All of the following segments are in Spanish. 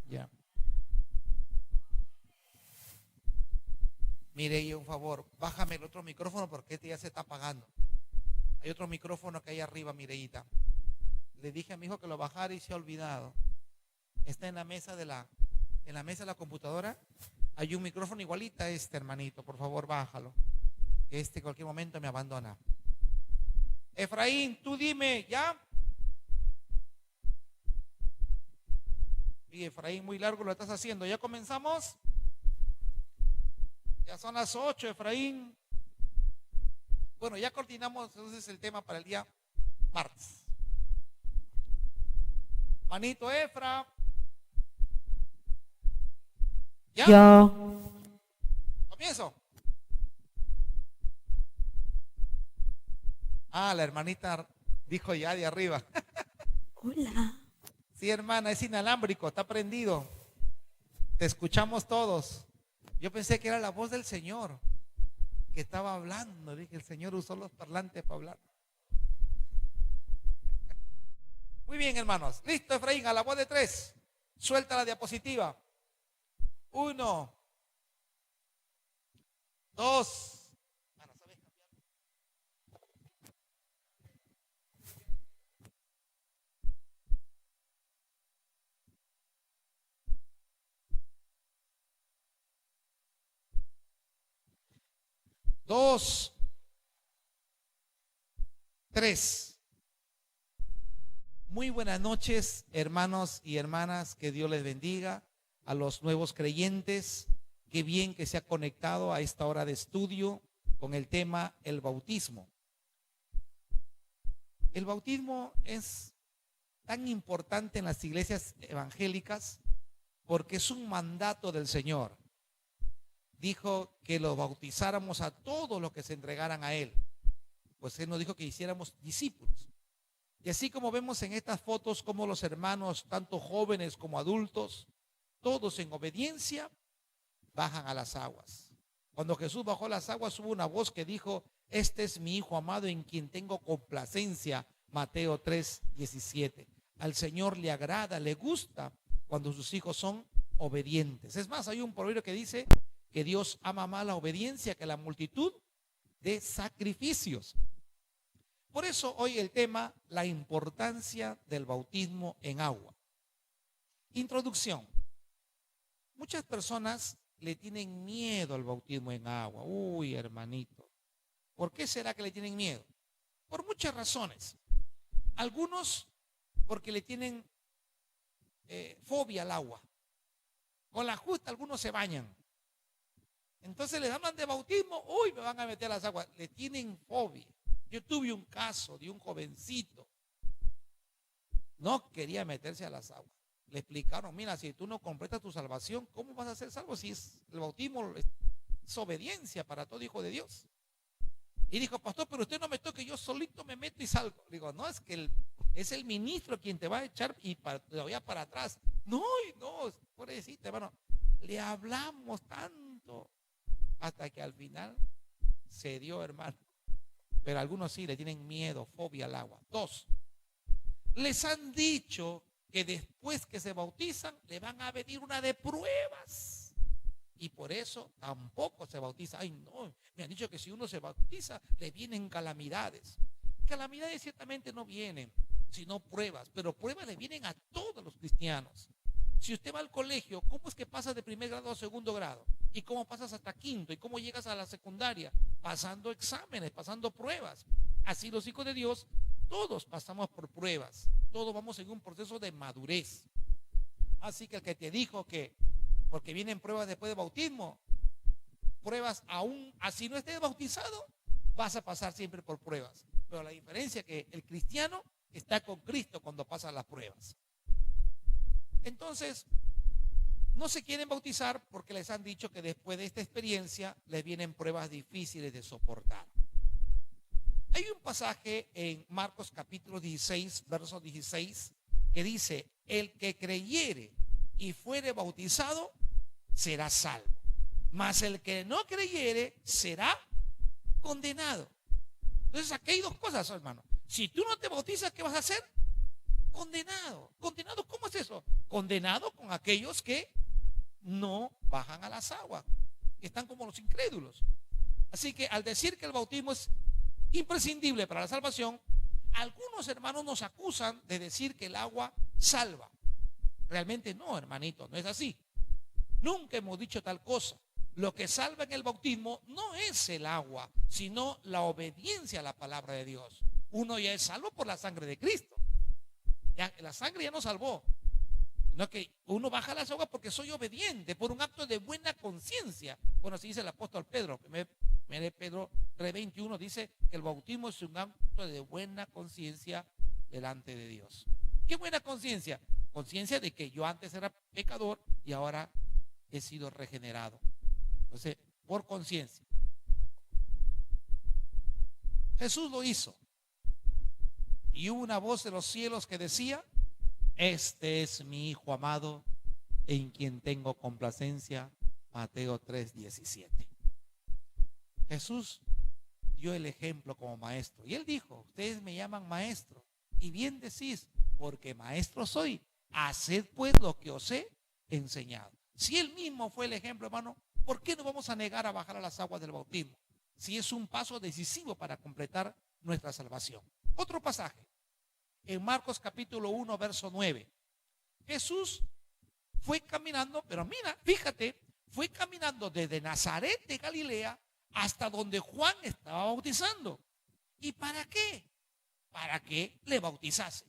Ya. Mire, y un favor, bájame el otro micrófono porque este ya se está apagando. Hay otro micrófono que hay arriba, Mireita. Le dije a mi hijo que lo bajara y se ha olvidado. Está en la mesa de la computadora. Hay un micrófono igualita a este, hermanito. Por favor, bájalo. Este en cualquier momento me abandona. Efraín, tú dime, ¿ya? Y Efraín, muy largo lo estás haciendo. ¿Ya comenzamos? Ya son las 8, Efraín. Bueno, ya coordinamos entonces el tema para el día martes. Manito Efra. ¿Ya? Ya. Comienzo. Ah, la hermanita dijo ya de arriba. Hola. Sí, hermana, es inalámbrico, está prendido. Te escuchamos todos. Yo pensé que era la voz del Señor que estaba hablando. Dije, el Señor usó los parlantes para hablar. Muy bien, hermanos. Listo, Efraín, a la voz de 3. Suelta la diapositiva. 1, 2. Dos, tres. Muy buenas noches, hermanos y hermanas, que Dios les bendiga. A los nuevos creyentes, qué bien que se ha conectado a esta hora de estudio con el tema el bautismo. El bautismo es tan importante en las iglesias evangélicas porque es un mandato del Señor. Dijo que lo bautizáramos a todos los que se entregaran a Él. Pues Él nos dijo que hiciéramos discípulos. Y así como vemos en estas fotos como los hermanos, tanto jóvenes como adultos, todos en obediencia, bajan a las aguas. Cuando Jesús bajó a las aguas, hubo una voz que dijo, este es mi Hijo amado en quien tengo complacencia. Mateo 3:17. Al Señor le agrada, le gusta cuando sus hijos son obedientes. Es más, hay un proverbio que dice que Dios ama más la obediencia que la multitud de sacrificios. Por eso hoy el tema, la importancia del bautismo en agua. Introducción. Muchas personas le tienen miedo al bautismo en agua. Uy, hermanito. ¿Por qué será que le tienen miedo? Por muchas razones. Algunos porque le tienen fobia al agua. Con la justa algunos se bañan. Entonces les hablan de bautismo, uy, me van a meter a las aguas. Le tienen fobia. Yo tuve un caso de un jovencito. No quería meterse a las aguas. Le explicaron, mira, si tú no completas tu salvación, ¿cómo vas a ser salvo? Si el bautismo es obediencia para todo hijo de Dios. Y dijo, pastor, pero usted no me toque, yo solito me meto y salgo. Digo, no, es que es el ministro quien te va a echar y todavía para atrás. No, pobrecito, hermano. Le hablamos tanto hasta que al final se dio, hermano. Pero algunos sí le tienen miedo, fobia al agua. 2, les han dicho que después que se bautizan le van a venir una de pruebas y por eso tampoco se bautiza. Ay, no, me han dicho que si uno se bautiza le vienen calamidades. Calamidades ciertamente no vienen, sino pruebas, pero pruebas le vienen a todos los cristianos. Si usted va al colegio, ¿cómo es que pasas de primer grado a segundo grado? ¿Y cómo pasas hasta quinto? ¿Y cómo llegas a la secundaria? Pasando exámenes, pasando pruebas. Así los hijos de Dios, todos pasamos por pruebas. Todos vamos en un proceso de madurez. Así que el que te dijo que porque vienen pruebas después de bautismo, pruebas aún, así no estés bautizado, vas a pasar siempre por pruebas. Pero la diferencia es que el cristiano está con Cristo cuando pasan las pruebas. Entonces, no se quieren bautizar porque les han dicho que después de esta experiencia les vienen pruebas difíciles de soportar. Hay un pasaje en Marcos capítulo 16, verso 16, que dice, el que creyere y fuere bautizado será salvo, mas el que no creyere será condenado. Entonces aquí hay dos cosas, hermano. Si tú no te bautizas, ¿qué vas a hacer? Condenado. ¿Condenado cómo es eso? Condenado con con aquellos que no bajan a las aguas, que están como los incrédulos. Así que al decir que el bautismo es imprescindible para la salvación, algunos hermanos nos acusan de decir que el agua salva. Realmente no, hermanito, no es así. Nunca hemos dicho tal cosa. Lo que salva en el bautismo no es el agua, sino la obediencia a la palabra de Dios. Uno ya es salvo por la sangre de Cristo. Ya, la sangre ya nos salvó. No que uno baja las aguas porque soy obediente, por un acto de buena conciencia. Bueno, así dice el apóstol Pedro. Pedro 3:21 dice que el bautismo es un acto de buena conciencia delante de Dios. ¿Qué buena conciencia? Conciencia de que yo antes era pecador y ahora he sido regenerado. Entonces, por conciencia. Jesús lo hizo. Y hubo una voz de los cielos que decía: este es mi Hijo amado, en quien tengo complacencia. Mateo 3:17. Jesús dio el ejemplo como maestro. Y él dijo: ustedes me llaman maestro, y bien decís, porque maestro soy. Haced pues lo que os he enseñado. Si él mismo fue el ejemplo, hermano, ¿por qué nos vamos a negar a bajar a las aguas del bautismo? Si es un paso decisivo para completar nuestra salvación. Otro pasaje, en Marcos capítulo 1, verso 9. Jesús fue caminando, pero mira, fíjate, fue caminando desde Nazaret de Galilea hasta donde Juan estaba bautizando. ¿Y para qué? Para que le bautizase.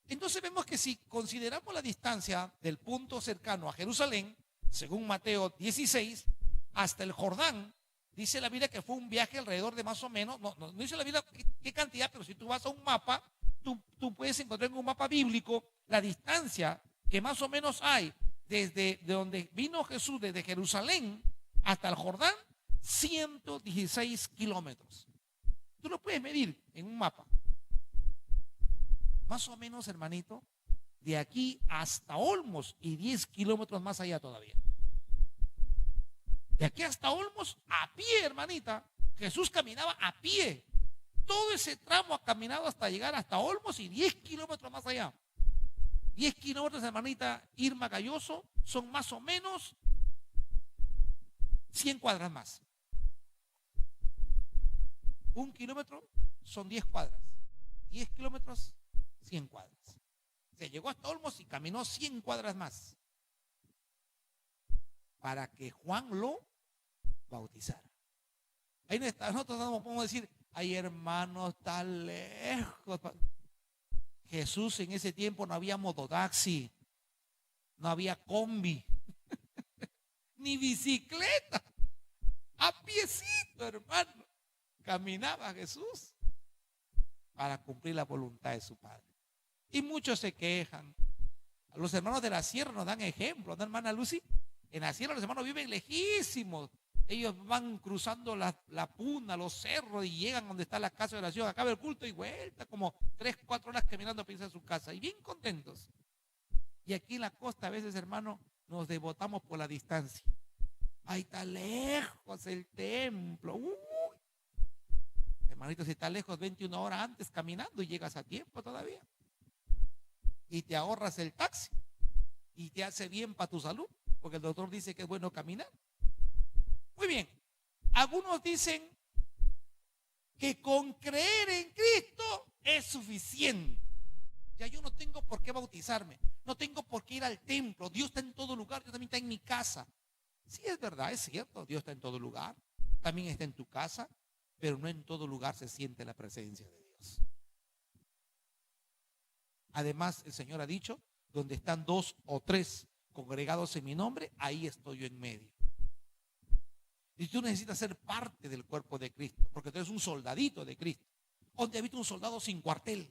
Entonces vemos que si consideramos la distancia del punto cercano a Jerusalén, según Mateo 16, hasta el Jordán, dice la Biblia que fue un viaje alrededor de más o menos, no dice la Biblia qué cantidad, pero si tú vas a un mapa, tú puedes encontrar en un mapa bíblico la distancia que más o menos hay desde de donde vino Jesús, desde Jerusalén hasta el Jordán, 116 kilómetros. Tú lo puedes medir en un mapa. Más o menos, hermanito, de aquí hasta Olmos y 10 kilómetros más allá todavía. De aquí hasta Olmos a pie, hermanita. Jesús caminaba a pie. Todo ese tramo ha caminado hasta llegar hasta Olmos y 10 kilómetros más allá. 10 kilómetros, hermanita Irma Galloso, son más o menos 100 cuadras más. 1 kilómetro son 10 cuadras. 10 kilómetros, 100 cuadras. Se llegó hasta Olmos y caminó 100 cuadras más para que Juan lo bautizara. Ahí nosotros podemos decir: ay, hermano, está lejos. Jesús en ese tiempo no había mototaxi, no había combi, ni bicicleta. A piecito, hermano, caminaba Jesús para cumplir la voluntad de su Padre. Y muchos se quejan. Los hermanos de la sierra nos dan ejemplo, ¿no, hermana Lucy? En la sierra los hermanos viven lejísimos. Ellos van cruzando la puna, los cerros, y llegan donde está la casa de oración. Acaba el culto y vuelta, como 3-4 horas caminando a pensar en su casa. Y bien contentos. Y aquí en la costa a veces, hermano, nos devotamos por la distancia. Ahí está lejos el templo. Hermanito, si está lejos, 21 horas antes caminando y llegas a tiempo todavía. Y te ahorras el taxi. Y te hace bien para tu salud, porque el doctor dice que es bueno caminar. Muy bien. Algunos dicen que con creer en Cristo es suficiente. Ya yo no tengo por qué bautizarme. No tengo por qué ir al templo. Dios está en todo lugar. Dios también está en mi casa. Sí, es verdad, es cierto. Dios está en todo lugar. También está en tu casa. Pero no en todo lugar se siente la presencia de Dios. Además, el Señor ha dicho: donde están 2 o 3 congregados en mi nombre, ahí estoy yo en medio. Y tú necesitas ser parte del cuerpo de Cristo, porque tú eres un soldadito de Cristo. ¿Dónde habita un soldado sin cuartel?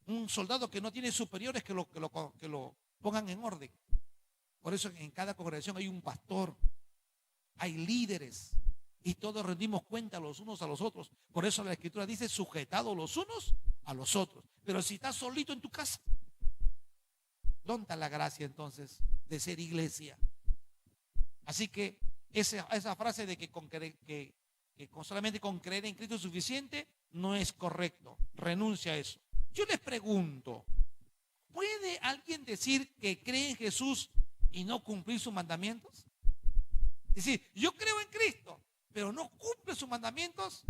Un soldado que no tiene superiores que lo pongan en orden. Por eso en cada congregación hay un pastor, hay líderes, y todos rendimos cuenta los unos a los otros. Por eso la Escritura dice: sujetados los unos a los otros. Pero si estás solito en tu casa, ¿dónde está la gracia entonces de ser iglesia? Así que esa frase de que solamente con creer en Cristo es suficiente no es correcto. Renuncia a eso. Yo les pregunto, ¿Puede alguien decir que cree en Jesús y no cumplir sus mandamientos? Es decir, yo creo en Cristo, pero no cumple sus mandamientos,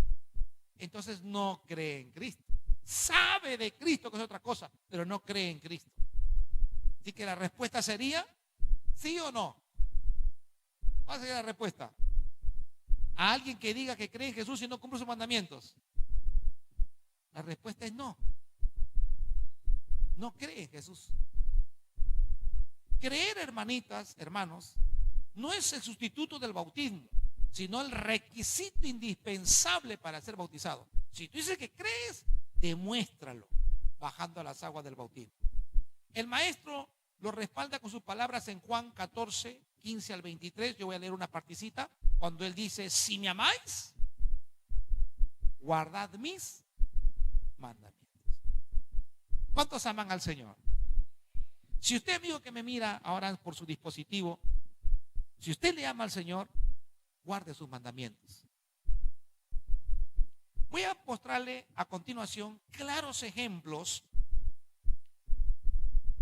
entonces no cree en Cristo. Sabe de Cristo, que es otra cosa, pero no cree en Cristo. Así que la respuesta sería ¿sí o no? ¿Cuál sería la respuesta? A alguien que diga que cree en Jesús y no cumple sus mandamientos. La respuesta es no. No cree en Jesús. Creer, hermanitas, hermanos, no es el sustituto del bautismo, sino el requisito indispensable para ser bautizado. Si tú dices que crees, demuéstralo bajando a las aguas del bautismo. El maestro lo respalda con sus palabras en Juan 14, 15 al 23. Yo voy a leer una partecita cuando él dice: si me amáis, guardad mis mandamientos. ¿Cuántos aman al Señor? Si usted, amigo que me mira ahora por su dispositivo, si usted le ama al Señor, guarde sus mandamientos. Voy a mostrarle a continuación claros ejemplos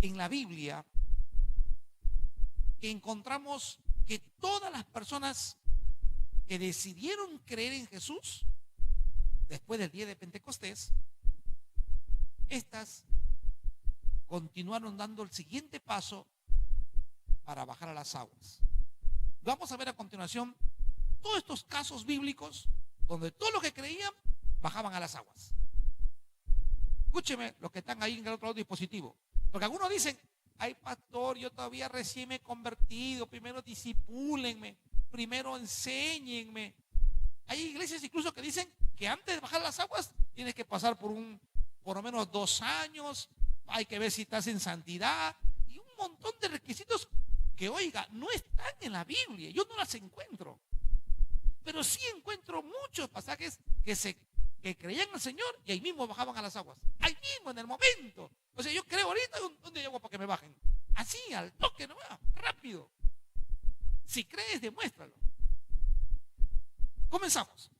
en la Biblia que encontramos que todas las personas que decidieron creer en Jesús después del día de Pentecostés, estas continuaron dando el siguiente paso para bajar a las aguas. Vamos a ver a continuación todos estos casos bíblicos donde todos los que creían bajaban a las aguas. Escúcheme los que están ahí en el otro dispositivo, porque algunos dicen: ay, pastor, yo todavía recién me he convertido, primero discipúlenme, primero enséñenme. Hay iglesias incluso que dicen que antes de bajar las aguas tienes que pasar por lo menos 2 años, hay que ver si estás en santidad y un montón de requisitos que, oiga, no están en la Biblia. Yo no las encuentro, pero sí encuentro muchos pasajes que creían en el Señor y ahí mismo bajaban a las aguas, ahí mismo en el momento. O sea, yo creo ahorita, ¿dónde llego para que me bajen? Así, al toque nomás, rápido. Si crees, demuéstralo. Comenzamos.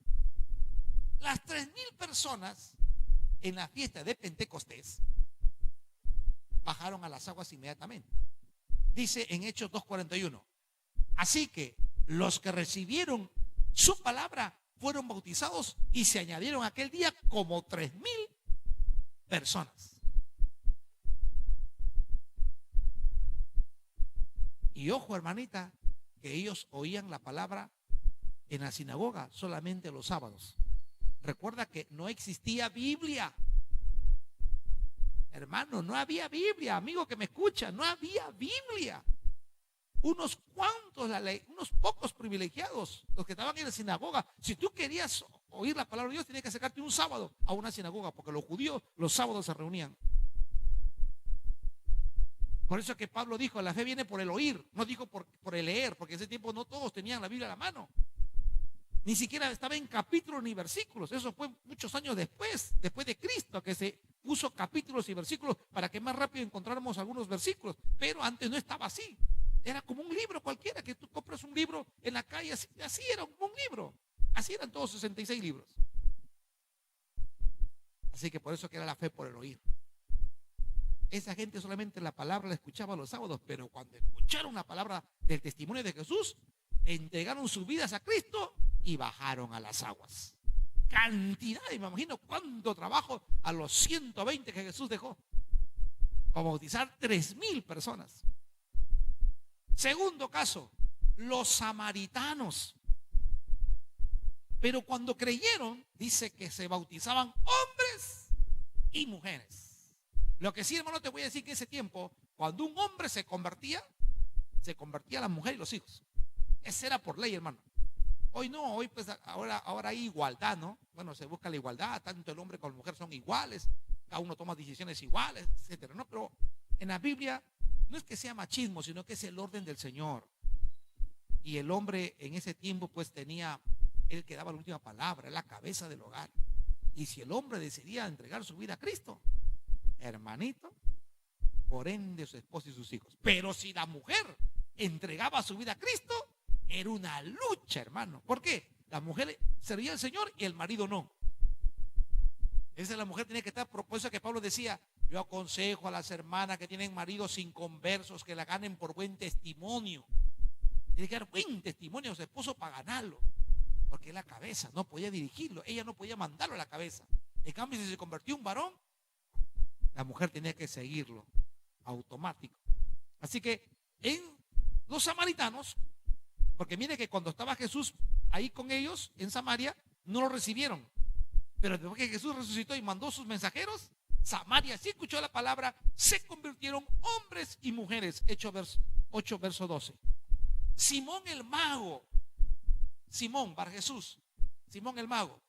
Las 3,000 personas en la fiesta de Pentecostés bajaron a las aguas inmediatamente. Dice en Hechos 2:41: así que los que recibieron su palabra fueron bautizados y se añadieron aquel día como 3,000 personas. Y ojo, hermanita, que ellos oían la palabra en la sinagoga solamente los sábados. Recuerda que no existía Biblia. Hermano, no había Biblia. Amigo que me escucha, no había Biblia. Unos cuantos, unos pocos privilegiados, los que estaban en la sinagoga. Si tú querías oír la palabra de Dios, tenías que acercarte un sábado a una sinagoga, porque los judíos los sábados se reunían. Por eso es que Pablo dijo: la fe viene por el oír, no dijo por el leer, porque en ese tiempo no todos tenían la Biblia a la mano. Ni siquiera estaba en capítulos ni versículos. Eso fue muchos años después de Cristo, que se puso capítulos y versículos para que más rápido encontráramos algunos versículos. Pero antes no estaba así. Era como un libro cualquiera, que tú compras un libro en la calle, así era un libro. Así eran todos 66 libros. Así que por eso que era la fe por el oír. Esa gente solamente la palabra la escuchaba los sábados, pero cuando escucharon la palabra del testimonio de Jesús, entregaron sus vidas a Cristo y bajaron a las aguas. Cantidad, y me imagino cuánto trabajo a los 120 que Jesús dejó para bautizar 3,000 personas. Segundo caso, los samaritanos. Pero cuando creyeron, dice que se bautizaban hombres y mujeres. Lo que sí, hermano, te voy a decir que en ese tiempo, cuando un hombre se convertía la mujer y los hijos. Esa era por ley, hermano. Hoy no, hoy pues ahora hay igualdad, ¿no? Bueno, se busca la igualdad, tanto el hombre como la mujer son iguales, cada uno toma decisiones iguales, etcétera, ¿no? Pero en la Biblia no es que sea machismo, sino que es el orden del Señor. Y el hombre en ese tiempo pues tenía, él que daba la última palabra, la cabeza del hogar. Y si el hombre decidía entregar su vida a Cristo, hermanito, por ende su esposa y sus hijos. Pero si la mujer entregaba su vida a Cristo, era una lucha, hermano. ¿Por qué? La mujer servía al Señor y el marido no. Esa la mujer tenía que estar, por eso que Pablo decía: Yo aconsejo a las hermanas que tienen maridos inconversos que la ganen por buen testimonio. Tiene que dar buen testimonio a su esposo para ganarlo. Porque es la cabeza, no podía dirigirlo. Ella no podía mandarlo a la cabeza. En cambio, si se convirtió en un varón, la mujer tenía que seguirlo. Automático. Así que en los samaritanos, porque mire que cuando estaba Jesús ahí con ellos en Samaria, no lo recibieron. Pero después que Jesús resucitó y mandó sus mensajeros, Samaria sí escuchó la palabra, se convirtieron hombres y mujeres. Hechos 8, verso 12. Simón el mago, Simón Bar Jesús, Simón el mago,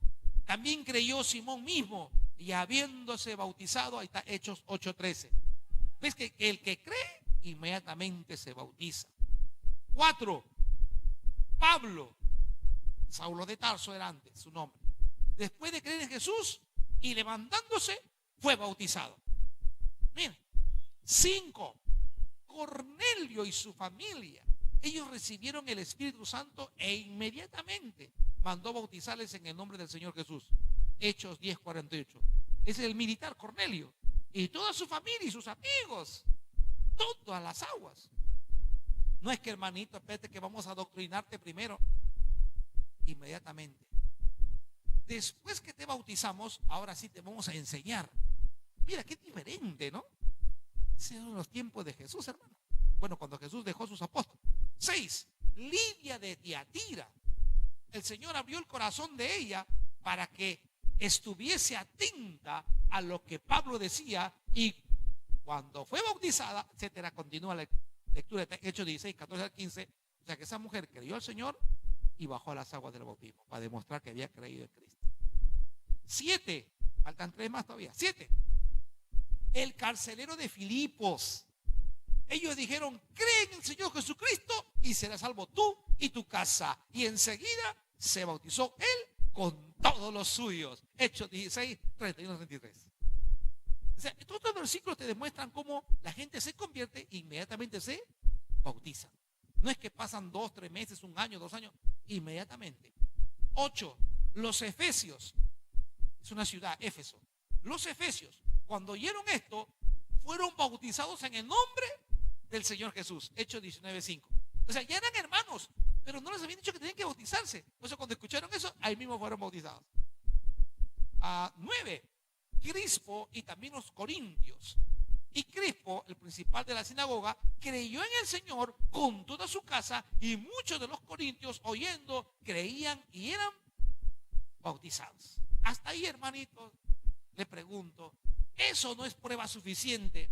también creyó Simón mismo y habiéndose bautizado, ahí está Hechos 8:13. ¿Ves que el que cree inmediatamente se bautiza? 4. Pablo, Saulo de Tarso era antes su nombre. Después de creer en Jesús y levantándose, fue bautizado. Miren. 5. Cornelio y su familia. Ellos recibieron el Espíritu Santo e inmediatamente mandó bautizarles en el nombre del Señor Jesús. Hechos 10:48. Es el militar Cornelio y toda su familia y sus amigos, todas las aguas. No es que, hermanito, espérate que vamos a adoctrinarte primero. Inmediatamente. Después que te bautizamos, ahora sí te vamos a enseñar. Mira qué diferente, ¿no? Esos eran los tiempos de Jesús, hermano. Bueno, cuando Jesús dejó a sus apóstoles. 6. Lidia de Tiatira. El Señor abrió el corazón de ella para que estuviese atenta a lo que Pablo decía, y cuando fue bautizada, etcétera, continúa la lectura de Hechos 16, 14 al 15. O sea que esa mujer creyó al Señor y bajó a las aguas del bautismo para demostrar que había creído en Cristo. 7. Faltan 3 más todavía. 7. El carcelero de Filipos. Ellos dijeron, cree en el Señor Jesucristo y serás salvo tú y tu casa. Y enseguida se bautizó él con todos los suyos. Hechos 16, 31, 33. O sea, estos otros versículos te demuestran cómo la gente se convierte e inmediatamente se bautiza. No es que pasan 2, 3 meses, 1 año, 2 años, inmediatamente. 8. Los efesios. Es una ciudad, Éfeso. Los efesios, cuando oyeron esto, fueron bautizados en el nombre del Señor Jesús. Hechos 19:5. O sea, ya eran hermanos, pero no les habían dicho que tenían que bautizarse. Por eso cuando escucharon eso, ahí mismo fueron bautizados. 9. Crispo y también los corintios. Y Crispo, el principal de la sinagoga, creyó en el Señor con toda su casa, y muchos de los corintios, oyendo, creían y eran bautizados. Hasta ahí, hermanitos, le pregunto, ¿eso no es prueba suficiente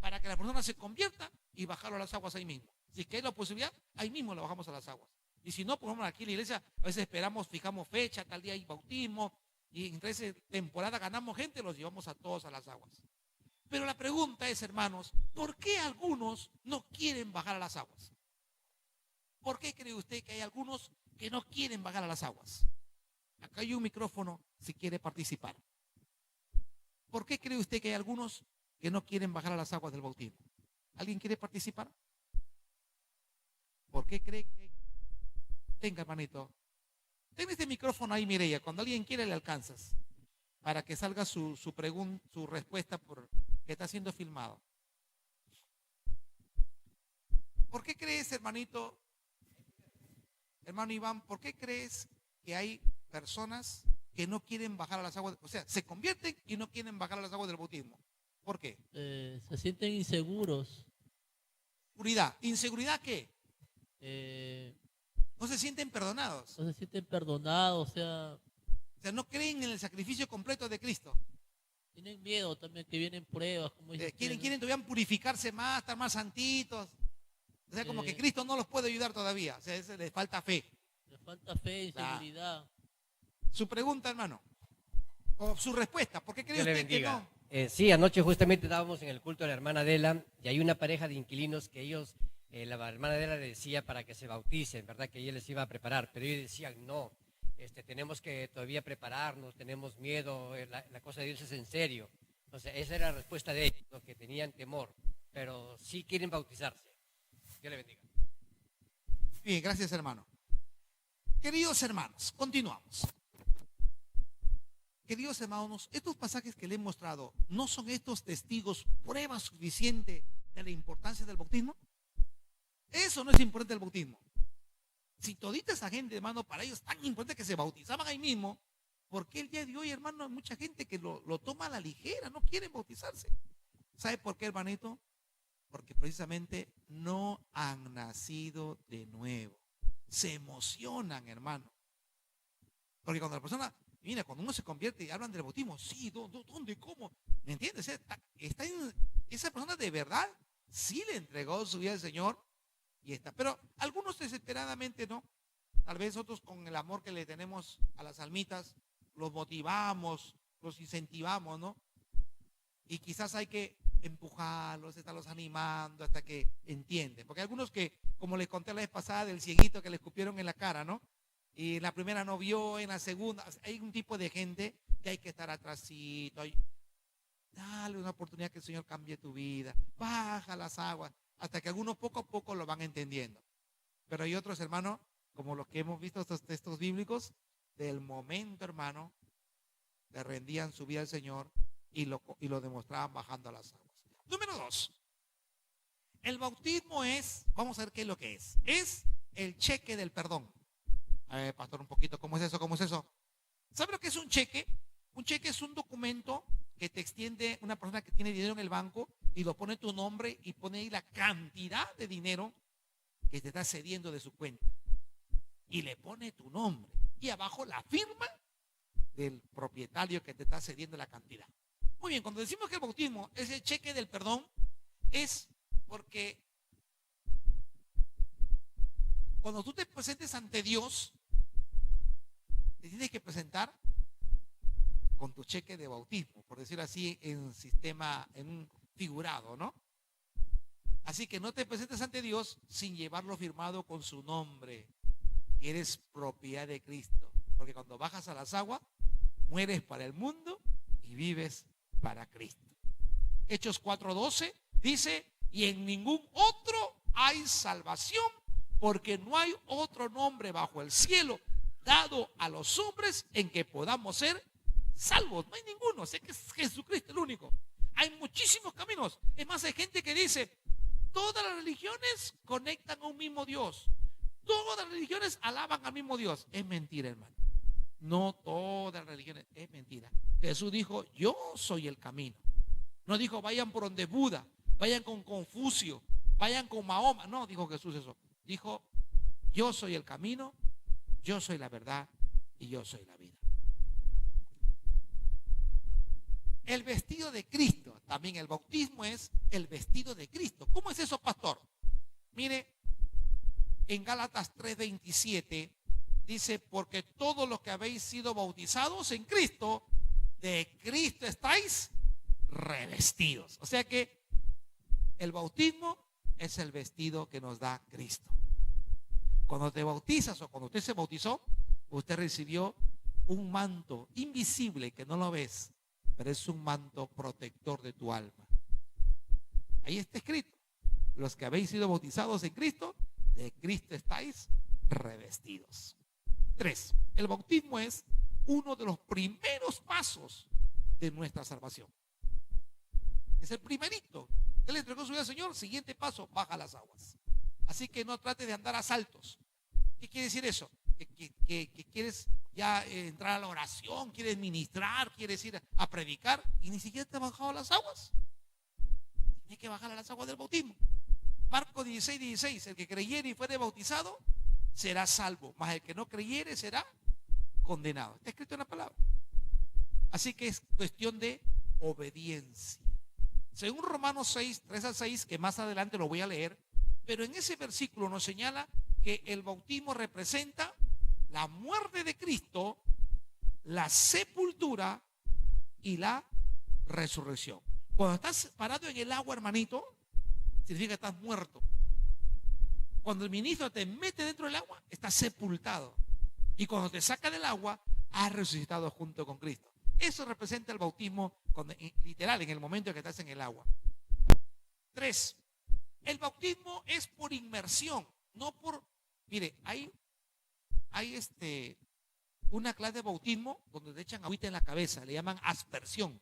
para que la persona se convierta y bajarlo a las aguas ahí mismo? Si es que hay la posibilidad, ahí mismo lo bajamos a las aguas. Y si no, por ejemplo, aquí en la iglesia a veces esperamos, fijamos fecha, tal día hay bautismo, y en esa temporada ganamos gente, los llevamos a todos a las aguas. Pero la pregunta es, hermanos, ¿por qué algunos no quieren bajar a las aguas? ¿Por qué cree usted que hay algunos que no quieren bajar a las aguas? Acá hay un micrófono si quiere participar. ¿Por qué cree usted que hay algunos que no quieren bajar a las aguas del bautismo? ¿Alguien quiere participar? ¿Por qué cree que hay? Tenga, hermanito. Ten este micrófono ahí, Mireya. Cuando alguien quiere le alcanzas. Para que salga su pregunta, su respuesta, que está siendo filmado. ¿Por qué crees, hermanito, hermano Iván, por qué crees que hay personas que no quieren bajar a las aguas? O sea, se convierten y no quieren bajar a las aguas del bautismo. ¿Por qué? Se sienten inseguros. Seguridad. ¿Inseguridad qué? No se sienten perdonados. No se sienten perdonados, O sea, no creen en el sacrificio completo de Cristo. tienen miedo también que vienen pruebas, como dice usted, ¿no? Quieren todavía purificarse más, estar más santitos. O sea, como que Cristo no los puede ayudar todavía. O sea, les falta fe. Les falta fe y seguridad. Su pregunta, hermano. O su respuesta. ¿Por qué cree usted que no? Sí, anoche justamente estábamos en el culto de la hermana Adela y hay una pareja de inquilinos que ellos, la hermana Adela le decía para que se bauticen, ¿verdad? Que ella les iba a preparar, pero ellos decían no, tenemos que todavía prepararnos, tenemos miedo, la cosa de Dios es en serio. Entonces esa era la respuesta de ellos, ¿no? Que tenían temor, pero sí quieren bautizarse. Dios le bendiga. Bien, gracias, hermano. Queridos hermanos, continuamos. queridos hermanos, estos pasajes que le he mostrado, ¿no son estos testigos prueba suficiente de la importancia del bautismo? Eso no es importante el bautismo. Si todita esa gente, hermano, para ellos es tan importante que se bautizaban ahí mismo, ¿por qué el día de hoy, hermano, hay mucha gente que lo toma a la ligera, no quieren bautizarse? ¿Sabe por qué, hermanito? Porque precisamente no han nacido de nuevo. Se emocionan, hermano. Porque cuando la persona, mira, cuando uno se convierte y hablan del bautismo, sí, ¿dónde, cómo? ¿Me entiendes? Esa persona de verdad sí le entregó su vida al Señor y está. Pero algunos desesperadamente no. Tal vez otros con el amor que le tenemos a las almitas, los motivamos, los incentivamos, ¿no? Y quizás hay que empujarlos, estarlos animando hasta que entienden. Porque algunos que, como les conté la vez pasada del cieguito que le escupieron en la cara, ¿no? Y en la primera no vio, en la segunda, hay un tipo de gente que hay que estar atrásito. Dale una oportunidad que el Señor cambie tu vida. Baja las aguas, hasta que algunos poco a poco lo van entendiendo. Pero hay otros, hermanos, como los que hemos visto estos textos bíblicos, del momento, hermano, le rendían su vida al Señor y lo demostraban bajando a las aguas. Número 2. El bautismo es, vamos a ver qué es lo que es. Es el cheque del perdón. A ver, pastor, un poquito, ¿cómo es eso? ¿Cómo es eso? ¿Sabe lo que es un cheque? Un cheque es un documento que te extiende una persona que tiene dinero en el banco y lo pone tu nombre y pone ahí la cantidad de dinero que te está cediendo de su cuenta. Y le pone tu nombre. Y abajo la firma del propietario que te está cediendo la cantidad. Muy bien, cuando decimos que el bautismo es el cheque del perdón, es porque cuando tú te presentes ante Dios, te tienes que presentar con tu cheque de bautismo, por decirlo así, en un figurado, ¿no? Así que no te presentes ante Dios sin llevarlo firmado con su nombre, que eres propiedad de Cristo. Porque cuando bajas a las aguas, mueres para el mundo y vives para Cristo. Hechos 4:12 dice, y en ningún otro hay salvación, porque no hay otro nombre bajo el cielo dado a los hombres en que podamos ser salvos. No hay ninguno, sé que es Jesucristo el único. Hay muchísimos caminos. Es más, hay gente que dice, todas las religiones conectan a un mismo Dios. Todas las religiones alaban al mismo Dios. Es mentira, hermano. No todas las religiones, es mentira. Jesús dijo, yo soy el camino. No dijo, vayan por donde Buda, vayan con Confucio, vayan con Mahoma. No dijo Jesús eso. Dijo, yo soy el camino, yo soy la verdad y yo soy la vida. El vestido de Cristo, también el bautismo es el vestido de Cristo. ¿Cómo es eso, pastor? Mire, en Gálatas 3:27 dice, porque todos los que habéis sido bautizados en Cristo, de Cristo estáis revestidos. O sea que el bautismo es el vestido que nos da Cristo. Cuando te bautizas o cuando usted se bautizó, usted recibió un manto invisible que no lo ves, pero es un manto protector de tu alma. Ahí está escrito, los que habéis sido bautizados en Cristo, de Cristo estáis revestidos. 3. El bautismo es uno de los primeros pasos de nuestra salvación. Es el primerito. Él entregó su vida al Señor, siguiente paso, baja las aguas. Así que no trate de andar a saltos. ¿Qué quiere decir eso? Que quieres ya entrar a la oración, quieres ministrar, quieres ir a predicar y ni siquiera te has bajado a las aguas. Tienes que bajar a las aguas del bautismo. Marcos 16:16, el que creyere y fuere bautizado será salvo, mas el que no creyere será condenado. Está escrito en la palabra. Así que es cuestión de obediencia. Según Romanos 6:3-6, que más adelante lo voy a leer, pero en ese versículo nos señala que el bautismo representa la muerte de Cristo, la sepultura y la resurrección. Cuando estás parado en el agua, hermanito, significa que estás muerto. Cuando el ministro te mete dentro del agua, estás sepultado. Y cuando te saca del agua, has resucitado junto con Cristo. Eso representa el bautismo literal, en el momento en que estás en el agua. 3. El bautismo es por inmersión, no por... Mire, hay una clase de bautismo donde te echan agüita en la cabeza, le llaman aspersión.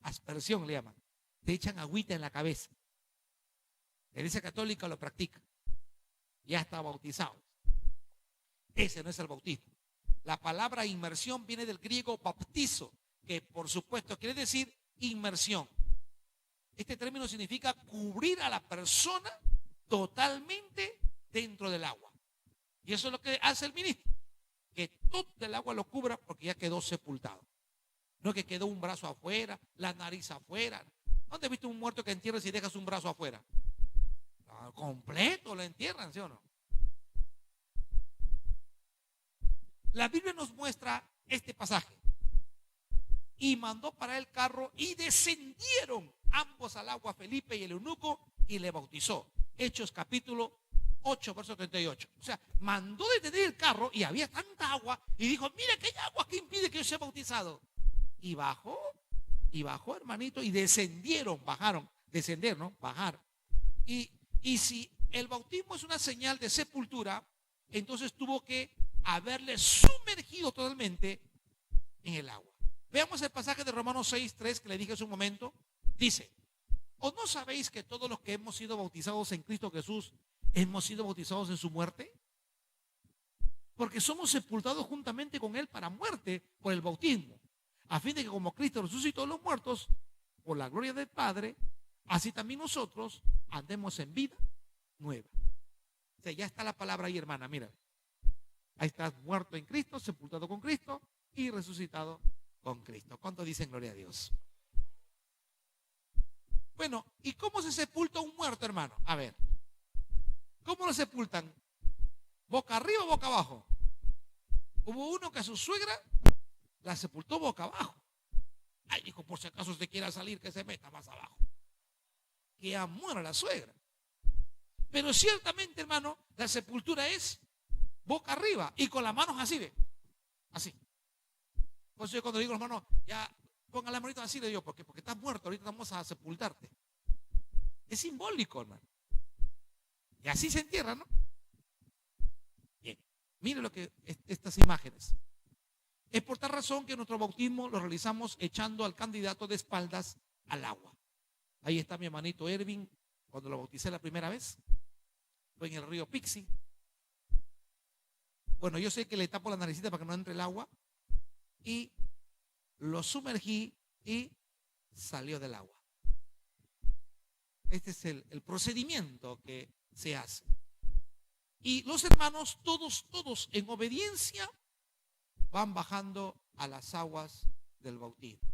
Aspersión le llaman. Te echan agüita en la cabeza. La Iglesia Católica lo practica. Ya está bautizado. Ese no es el bautismo. La palabra inmersión viene del griego baptizo, que por supuesto quiere decir inmersión. Este término significa cubrir a la persona totalmente dentro del agua. Y eso es lo que hace el ministro, que todo el agua lo cubra porque ya quedó sepultado. No es que quedó un brazo afuera, la nariz afuera. ¿Dónde has visto un muerto que entierras y dejas un brazo afuera? No, completo lo entierran, ¿sí o no? La Biblia nos muestra este pasaje. Y mandó para el carro y descendieron ambos al agua, Felipe y el eunuco, y le bautizó. Hechos capítulo 8, verso 38. O sea, mandó detener el carro y había tanta agua y dijo, mira que hay agua que impide que yo sea bautizado. Y bajó, hermanito, y descendieron, bajaron, descender, ¿no? Bajar. Y si el bautismo es una señal de sepultura, entonces tuvo que haberle sumergido totalmente en el agua. Veamos el pasaje de Romanos 6, 3 que le dije hace un momento. Dice, ¿o no sabéis que todos los que hemos sido bautizados en Cristo Jesús hemos sido bautizados en su muerte? Porque somos sepultados juntamente con Él para muerte por el bautismo, a fin de que como Cristo resucitó de los muertos por la gloria del Padre, así también nosotros andemos en vida nueva. O sea, ya está la palabra ahí, hermana, mira. Ahí estás muerto en Cristo, sepultado con Cristo y resucitado con Cristo. ¿Cuántos dicen gloria a Dios? Bueno, ¿y cómo se sepulta un muerto, hermano? A ver, ¿cómo lo sepultan? ¿Boca arriba o boca abajo? Hubo uno que a su suegra la sepultó boca abajo. Ay, dijo, por si acaso usted quiera salir, que se meta más abajo. Que ya muera la suegra. Pero ciertamente, hermano, la sepultura es boca arriba y con las manos así, ¿ve? Así. Por eso yo cuando digo, hermano, ya pongan las manitas así, le digo, porque estás muerto, ahorita vamos a sepultarte. Es simbólico, hermano. Y así se entierra, ¿no? Bien, mire lo que estas imágenes. Es por tal razón que nuestro bautismo lo realizamos echando al candidato de espaldas al agua. Ahí está mi hermanito Ervin, cuando lo bauticé la primera vez. Fue en el río Pixi. Bueno, yo sé que le tapo la naricita para que no entre el agua. Y lo sumergí y salió del agua. Este es el procedimiento que se hace. Y los hermanos, todos en obediencia, van bajando a las aguas del bautismo.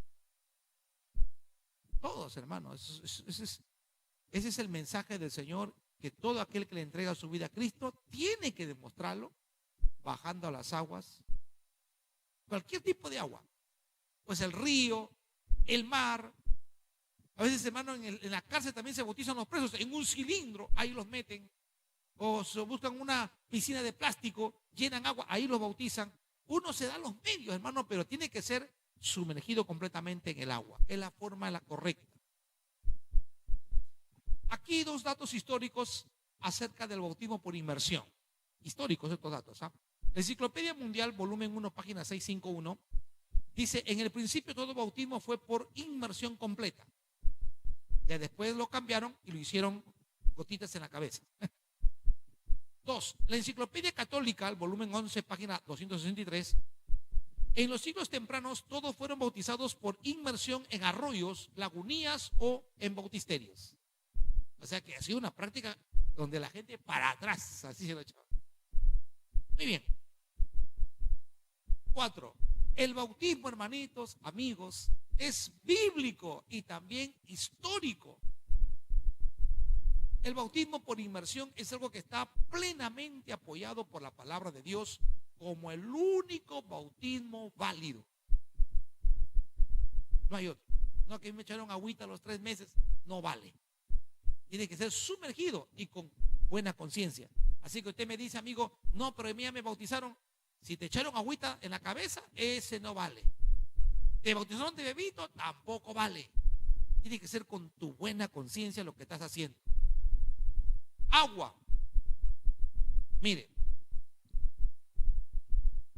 Todos, hermanos. Ese es el mensaje del Señor, que todo aquel que le entrega su vida a Cristo tiene que demostrarlo bajando a las aguas. Cualquier tipo de agua. Pues el río, el mar. A veces, hermano, en la cárcel también se bautizan los presos en un cilindro, ahí los meten. O se buscan una piscina de plástico, llenan agua, ahí los bautizan. Uno se da los medios, hermano, pero tiene que ser sumergido completamente en el agua. Es la forma correcta. Aquí dos datos históricos acerca del bautismo por inmersión. Históricos estos datos. La Enciclopedia Mundial, volumen 1, página 651, dice, en el principio todo bautismo fue por inmersión completa. Ya después lo cambiaron y lo hicieron gotitas en la cabeza. 2. La Enciclopedia Católica, el volumen 11, página 263, en los siglos tempranos todos fueron bautizados por inmersión en arroyos, lagunías o en bautisterios. O sea que ha sido una práctica donde la gente para atrás, así se lo echaba. Muy bien. 4. El bautismo, hermanitos, amigos, es bíblico y también histórico. El bautismo por inmersión es algo que está plenamente apoyado por la palabra de Dios como el único bautismo válido. No hay otro. No, que me echaron agüita a los 3 meses, no vale. Tiene que ser sumergido y con buena conciencia. Así que usted me dice, amigo, no, pero a mí ya me bautizaron. Si te echaron agüita en la cabeza, ese no vale. Te bautizaron de bebito, tampoco vale. Tiene que ser con tu buena conciencia lo que estás haciendo. Agua. Mire,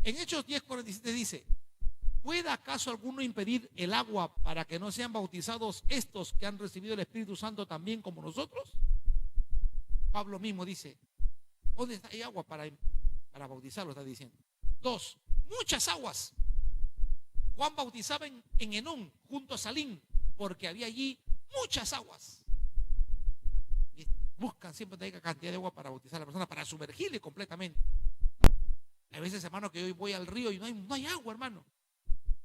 En Hechos 10:47 dice: ¿puede acaso alguno impedir el agua para que no sean bautizados estos que han recibido el Espíritu Santo también como nosotros? Pablo mismo dice: ¿dónde está hay agua para bautizarlo? Está diciendo. 2, muchas aguas. Juan bautizaba en Enón, junto a Salim, porque había allí muchas aguas. Y buscan siempre tener cantidad de agua para bautizar a la persona, para sumergirle completamente. Hay veces, hermano, que yo voy al río y no hay agua, hermano.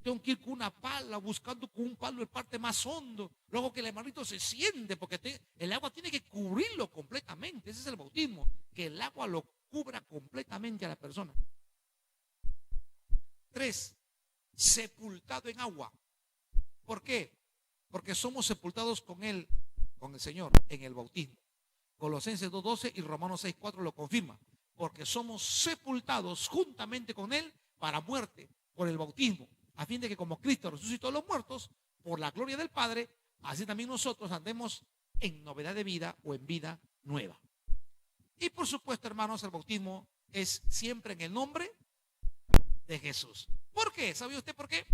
Tengo que ir con una pala, buscando con un palo el parte más hondo. Luego que el hermanito se siente, porque el agua tiene que cubrirlo completamente. Ese es el bautismo, que el agua lo cubra completamente a la persona. 3, sepultado en agua. ¿Por qué? Porque somos sepultados con Él, con el Señor, en el bautismo. Colosenses 2:12 y Romanos 6:4 lo confirma. Porque somos sepultados juntamente con Él para muerte por el bautismo, a fin de que como Cristo resucitó a los muertos por la gloria del Padre, así también nosotros andemos en novedad de vida o en vida nueva. Y por supuesto, hermanos, el bautismo es siempre en el nombre de Jesús. ¿Por qué? ¿Sabe usted por qué?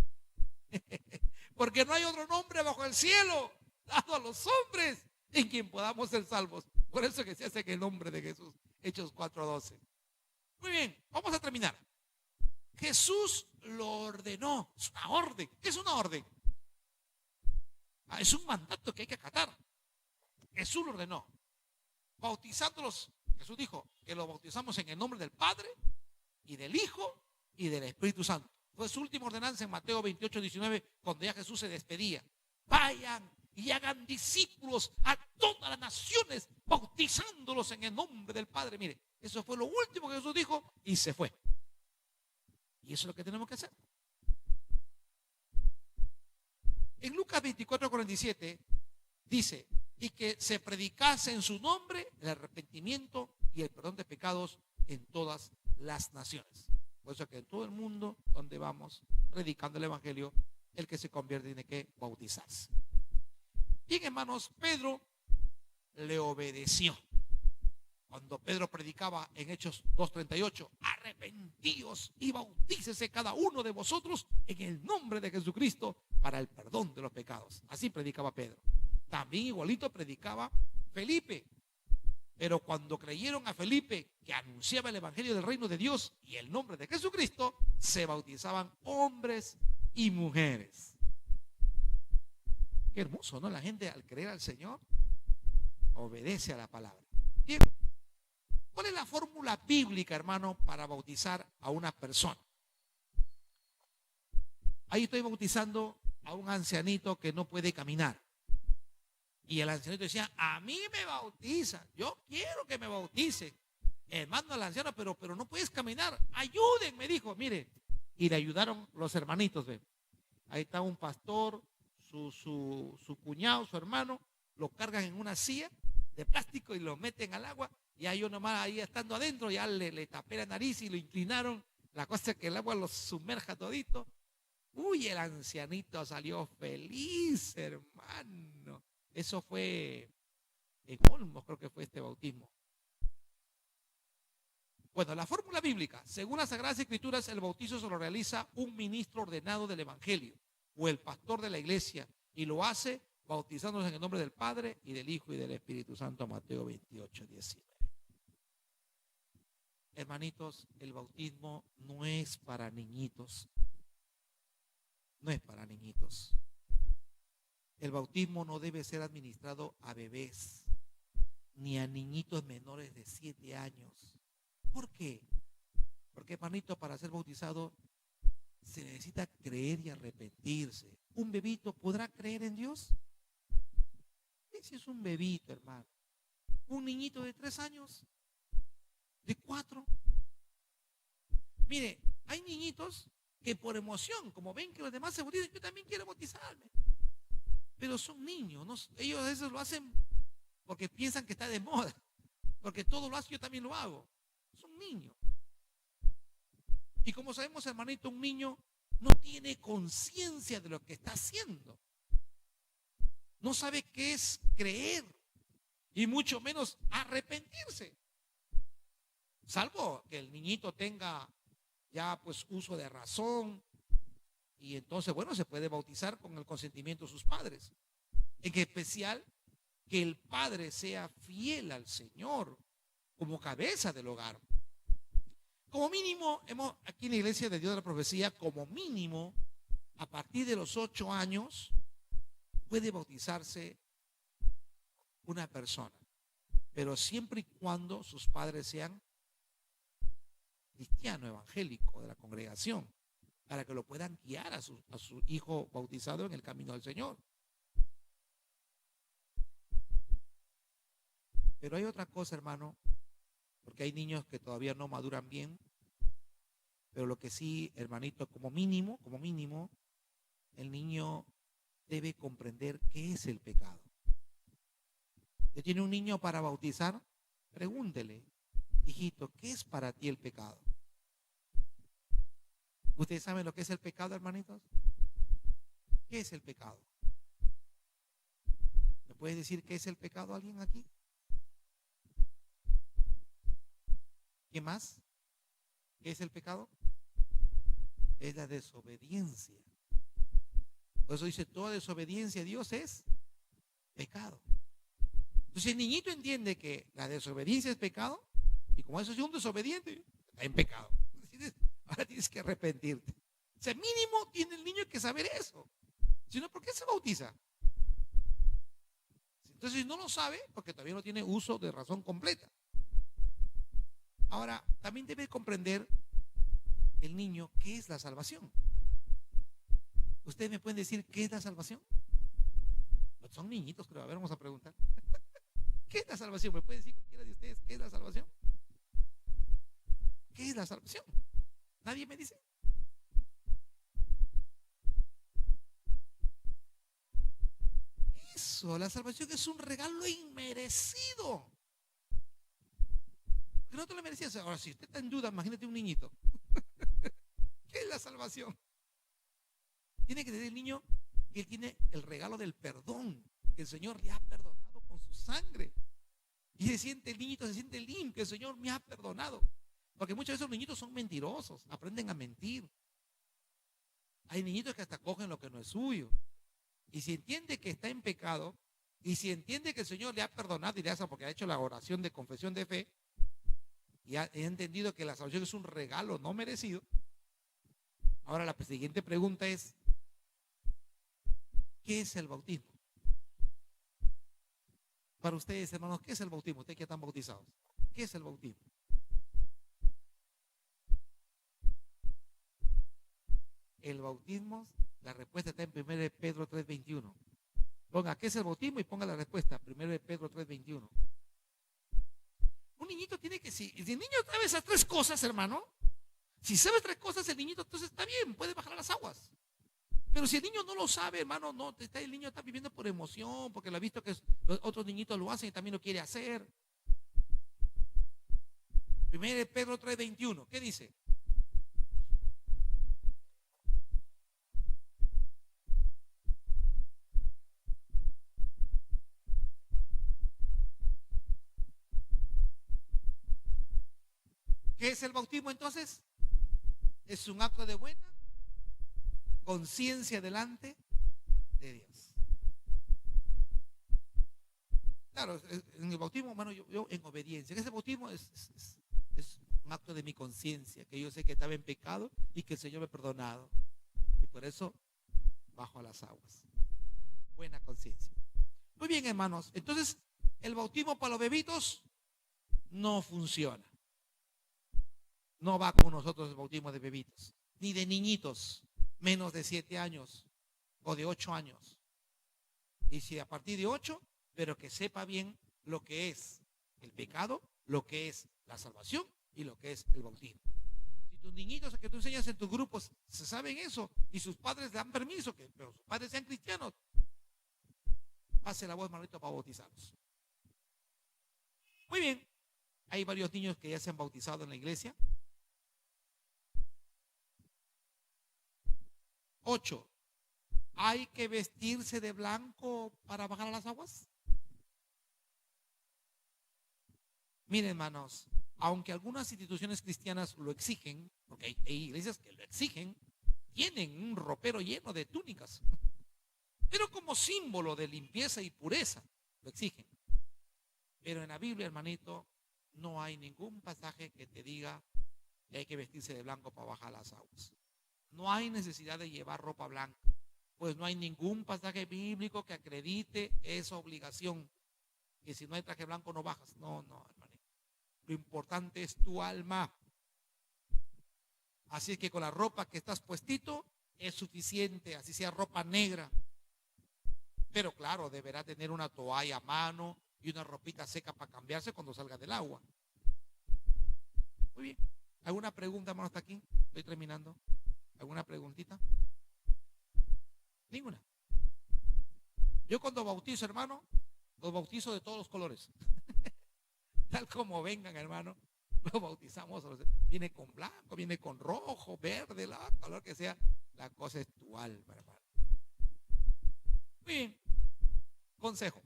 Porque no hay otro nombre bajo el cielo dado a los hombres en quien podamos ser salvos. Por eso que se hace en el nombre de Jesús. Hechos 4:12. Muy bien, vamos a terminar. Jesús lo ordenó. Es una orden. ¿Qué es una orden? Es un mandato que hay que acatar. Jesús lo ordenó. Bautizándolos, Jesús dijo que lo bautizamos en el nombre del Padre y del Hijo y del Espíritu Santo. Fue su última ordenanza en Mateo 28:19, cuando ya Jesús se despedía. Vayan y hagan discípulos a todas las naciones, bautizándolos en el nombre del Padre. Mire, eso fue lo último que Jesús dijo y se fue. Y eso es lo que tenemos que hacer. En Lucas 24:47 dice: y que se predicase en su nombre el arrepentimiento y el perdón de pecados en todas las naciones. Por eso que en todo el mundo donde vamos predicando el evangelio, el que se convierte tiene que bautizarse. Bien, hermanos, Pedro le obedeció. Cuando Pedro predicaba en Hechos 2:38: arrepentíos y bautícese cada uno de vosotros en el nombre de Jesucristo para el perdón de los pecados. Así predicaba Pedro. También igualito predicaba Felipe. Pero cuando creyeron a Felipe, que anunciaba el evangelio del reino de Dios y el nombre de Jesucristo, se bautizaban hombres y mujeres. Qué hermoso, ¿no? La gente, al creer al Señor, obedece a la palabra. Bien, ¿cuál es la fórmula bíblica, hermano, para bautizar a una persona? Ahí estoy bautizando a un ancianito que no puede caminar. Y el ancianito decía: a mí me bautizan, yo quiero que me bauticen. Hermano, al anciano, pero no puedes caminar, ayuden, me dijo. Mire, y le ayudaron los hermanitos. ¿Ve? Ahí está un pastor, su cuñado, su hermano, lo cargan en una silla de plástico y lo meten al agua. Y ahí yo nomás, ahí estando adentro, ya le tapé la nariz y lo inclinaron. La cosa es que el agua lo sumerja todito. Uy, el ancianito salió feliz, hermano. Eso fue en Olmos, creo que fue este bautismo. Bueno, la fórmula bíblica: según las Sagradas Escrituras, el bautizo se lo realiza un ministro ordenado del Evangelio o el pastor de la iglesia, y lo hace bautizándose en el nombre del Padre y del Hijo y del Espíritu Santo. Mateo 28:19. Hermanitos, el bautismo no es para niñitos. No es para niñitos. El bautismo no debe ser administrado a bebés ni a niñitos menores de 7 años. ¿Por qué? Porque, hermanito, para ser bautizado se necesita creer y arrepentirse. ¿Un bebito podrá creer en Dios? Ese es un bebito, hermano. Un niñito de 3 años, de 4. Mire, hay niñitos que por emoción, como ven que los demás se bautizan, yo también quiero bautizarme. Pero son niños, ¿no? Ellos a veces lo hacen porque piensan que está de moda. Porque todo lo hace, yo también lo hago. Son niños. Y como sabemos, hermanito, un niño no tiene conciencia de lo que está haciendo. No sabe qué es creer. Y mucho menos arrepentirse. Salvo que el niñito tenga ya pues uso de razón, y entonces, bueno, se puede bautizar con el consentimiento de sus padres. En especial, que el padre sea fiel al Señor como cabeza del hogar. Como mínimo, aquí en la Iglesia de Dios de la Profecía, como mínimo, a partir de los 8 años, puede bautizarse una persona, pero siempre y cuando sus padres sean cristianos, evangélicos de la congregación, para que lo puedan guiar a su hijo bautizado en el camino del Señor. Pero hay otra cosa, hermano, porque hay niños que todavía no maduran bien, pero lo que sí, hermanito, como mínimo, el niño debe comprender qué es el pecado. ¿Usted tiene un niño para bautizar? Pregúntele, hijito, ¿qué es para ti el pecado? ¿Ustedes saben lo que es el pecado, hermanitos? ¿Qué es el pecado? ¿Me puede decir qué es el pecado alguien aquí? ¿Qué más? ¿Qué es el pecado? Es la desobediencia. Por eso dice, toda desobediencia a Dios es pecado. Entonces el niñito entiende que la desobediencia es pecado, y como eso es un desobediente, está en pecado. Ahora tienes que arrepentirte. O sea, mínimo tiene el niño que saber eso. Si no, ¿por qué se bautiza? Entonces no lo sabe porque todavía no tiene uso de razón completa. Ahora, también debe comprender el niño qué es la salvación. ¿Ustedes me pueden decir qué es la salvación? Son niñitos, creo. A ver, vamos a preguntar. ¿Qué es la salvación? ¿Me puede decir cualquiera de ustedes qué es la salvación? ¿Qué es la salvación? ¿Nadie me dice? Eso, la salvación es un regalo inmerecido. Que no te lo merecías. Ahora, si usted está en duda, imagínate un niñito. ¿Qué es la salvación? Tiene que tener el niño que él tiene el regalo del perdón, que el Señor le ha perdonado con su sangre. Y se siente el niñito, se siente limpio, que el Señor me ha perdonado. Porque muchas veces los niñitos son mentirosos, aprenden a mentir. Hay niñitos que hasta cogen lo que no es suyo. Y si entiende que está en pecado, y si entiende que el Señor le ha perdonado y le hace porque ha hecho la oración de confesión de fe, y ha entendido que la salvación es un regalo no merecido, ahora la siguiente pregunta es, ¿qué es el bautismo? Para ustedes, hermanos, ¿qué es el bautismo? Ustedes que están bautizados, ¿qué es el bautismo? El bautismo, la respuesta está en 1 Pedro 3:21. Ponga, ¿qué es el bautismo? Y ponga la respuesta, 1 Pedro 3:21. Un niñito tiene que, si el niño sabe esas 3 cosas, hermano, si sabe 3 cosas, el niñito entonces está bien, puede bajar a las aguas. Pero si el niño no lo sabe, hermano, no, el niño está viviendo por emoción, porque lo ha visto que los otros niñitos lo hacen y también lo quiere hacer. 1 Pedro 3:21, ¿qué dice? ¿Qué es el bautismo entonces? Es un acto de buena conciencia delante de Dios. Claro, en el bautismo, hermano, yo en obediencia. Ese bautismo es un acto de mi conciencia, que yo sé que estaba en pecado y que el Señor me ha perdonado. Y por eso bajo a las aguas. Buena conciencia. Muy bien, hermanos. Entonces, el bautismo para los bebitos no funciona. No va con nosotros el bautismo de bebitos, ni de niñitos, menos de 7 años o de 8 años. Y si a partir de 8, pero que sepa bien lo que es el pecado, lo que es la salvación y lo que es el bautismo. Si tus niñitos que tú enseñas en tus grupos se saben eso y sus padres le dan permiso, pero sus padres sean cristianos, pase la voz, hermanito, para bautizarlos. Muy bien, hay varios niños que ya se han bautizado en la iglesia. 8. ¿Hay que vestirse de blanco para bajar a las aguas? Miren, hermanos, aunque algunas instituciones cristianas lo exigen, porque hay iglesias que lo exigen, tienen un ropero lleno de túnicas, pero como símbolo de limpieza y pureza lo exigen. Pero en la Biblia, hermanito, no hay ningún pasaje que te diga que hay que vestirse de blanco para bajar las aguas. No hay necesidad de llevar ropa blanca, pues no hay ningún pasaje bíblico que acredite esa obligación, que si no hay traje blanco no bajas. No, hermanito. Lo importante es tu alma. Así es que con la ropa que estás puestito es suficiente, así sea ropa negra. Pero claro, deberá tener una toalla a mano y una ropita seca para cambiarse cuando salga del agua. Muy bien. ¿Alguna pregunta, hermano, hasta aquí? Estoy terminando. ¿Alguna preguntita? Ninguna. Yo cuando bautizo, hermano, los bautizo de todos los colores. Tal como vengan, hermano, los bautizamos. Viene con blanco, viene con rojo, verde, la color que sea. La cosa es tu alma, hermano. Muy bien. Consejo.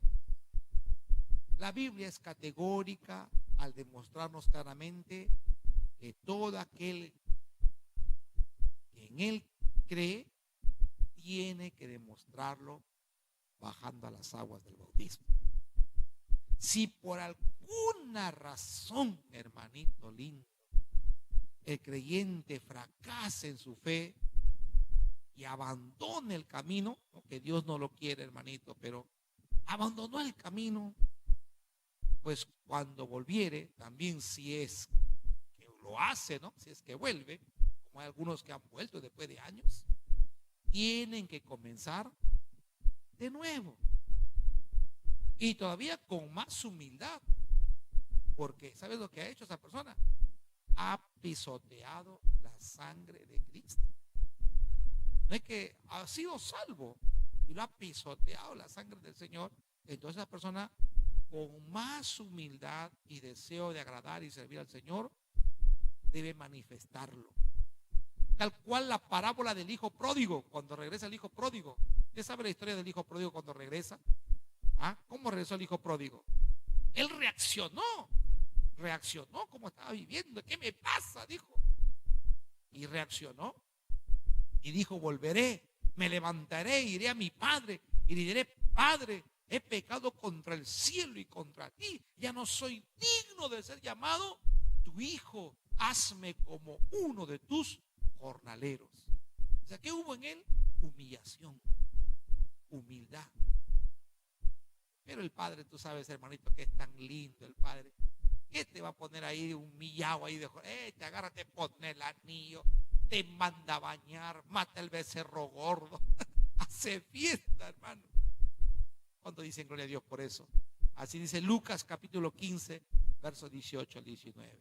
La Biblia es categórica al demostrarnos claramente que todo aquel que en él cree tiene que demostrarlo bajando a las aguas del bautismo. Si por alguna razón, hermanito lindo, el creyente fracasa en su fe y abandone el camino, no que Dios no lo quiere, hermanito, pero abandonó el camino, pues cuando volviere, también si es que lo hace, ¿no? Si es que vuelve, como hay algunos que han vuelto después de años, tienen que comenzar de nuevo. Y todavía con más humildad, porque ¿sabes lo que ha hecho esa persona? Ha pisoteado la sangre de Cristo. No es que ha sido salvo y lo ha pisoteado la sangre del Señor. Entonces esa persona, con más humildad y deseo de agradar y servir al Señor, debe manifestarlo. Tal cual la parábola del hijo pródigo, cuando regresa el hijo pródigo. ¿Usted sabe la historia del hijo pródigo cuando regresa? ¿Ah? ¿Cómo regresó el hijo pródigo? Él reaccionó como estaba viviendo. ¿Qué me pasa? Dijo. Y reaccionó y dijo: volveré, me levantaré, iré a mi padre y le diré: Padre, he pecado contra el cielo y contra ti, ya no soy digno de ser llamado tu hijo, hazme como uno de tus jornaleros. O sea, ¿qué hubo en él? Humillación, humildad. Pero el padre, tú sabes, hermanito, que es tan lindo el padre. ¿Qué te va a poner ahí humillado ahí? Te agarra, te pone el anillo, te manda a bañar, mata el becerro gordo, hace fiesta, hermano. ¿Cuánto dicen gloria a Dios por eso? Así dice Lucas capítulo 15, versos 18 al 19.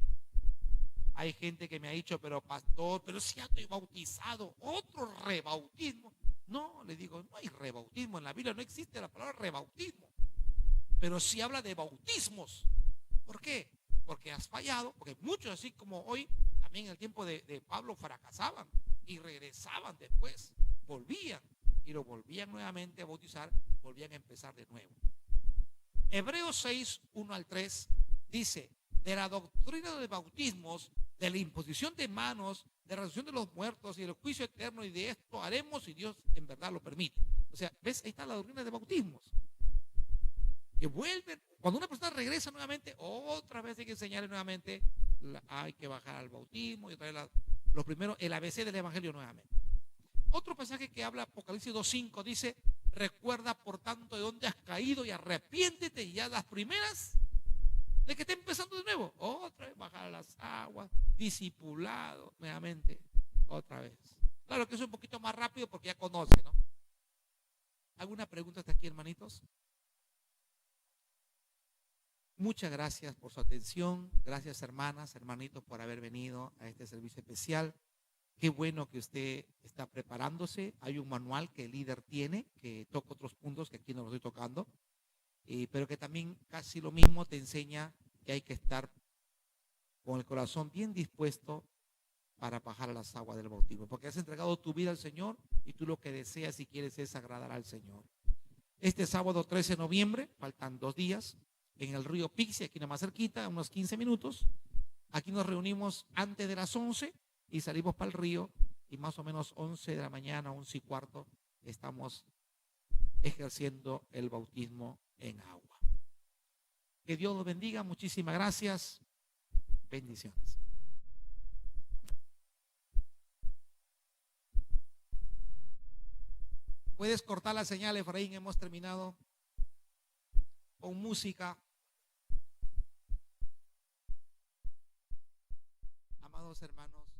Hay gente que me ha dicho: pero pastor, pero si ya estoy bautizado, otro rebautismo. No, le digo, no hay rebautismo. En la Biblia no existe la palabra rebautismo. Pero sí habla de bautismos. ¿Por qué? Porque has fallado, porque muchos, así como hoy, también en el tiempo de Pablo, fracasaban y regresaban después, volvían y lo volvían nuevamente a bautizar, volvían a empezar de nuevo. Hebreos 6, 1 al 3 dice: de la doctrina de bautismos, de la imposición de manos, de la resurrección de los muertos y del juicio eterno, y de esto haremos si Dios en verdad lo permite. O sea, ¿ves? Ahí está la doctrina de bautismos. Que vuelven, cuando una persona regresa nuevamente, otra vez hay que enseñarle nuevamente, hay que bajar al bautismo y traer los primeros, el ABC del evangelio nuevamente. Otro pasaje que habla, Apocalipsis 2:5, dice: recuerda por tanto de dónde has caído y arrepiéntete, y ya las primeras de que esté empezando de nuevo. Otra vez bajar a las aguas, discipulado nuevamente, otra vez. Claro que es un poquito más rápido porque ya conoce, ¿no? ¿Alguna pregunta hasta aquí, hermanitos? Muchas gracias por su atención. Gracias, hermanas, hermanitos, por haber venido a este servicio especial. Qué bueno que usted está preparándose. Hay un manual que el líder tiene, que toca otros puntos que aquí no los estoy tocando, pero que también casi lo mismo te enseña que hay que estar con el corazón bien dispuesto para bajar a las aguas del bautismo, porque has entregado tu vida al Señor y tú lo que deseas y quieres es agradar al Señor. Este sábado 13 de noviembre, faltan 2 días, en el río Pixi, aquí más cerquita, unos 15 minutos, Aquí nos reunimos antes de las 11 y salimos para el río y más o menos 11 de la mañana, 11:15, estamos ejerciendo el bautismo en agua. Que Dios los bendiga. Muchísimas gracias. Bendiciones. Puedes cortar la señal, Efraín. Hemos terminado con música. Amados hermanos.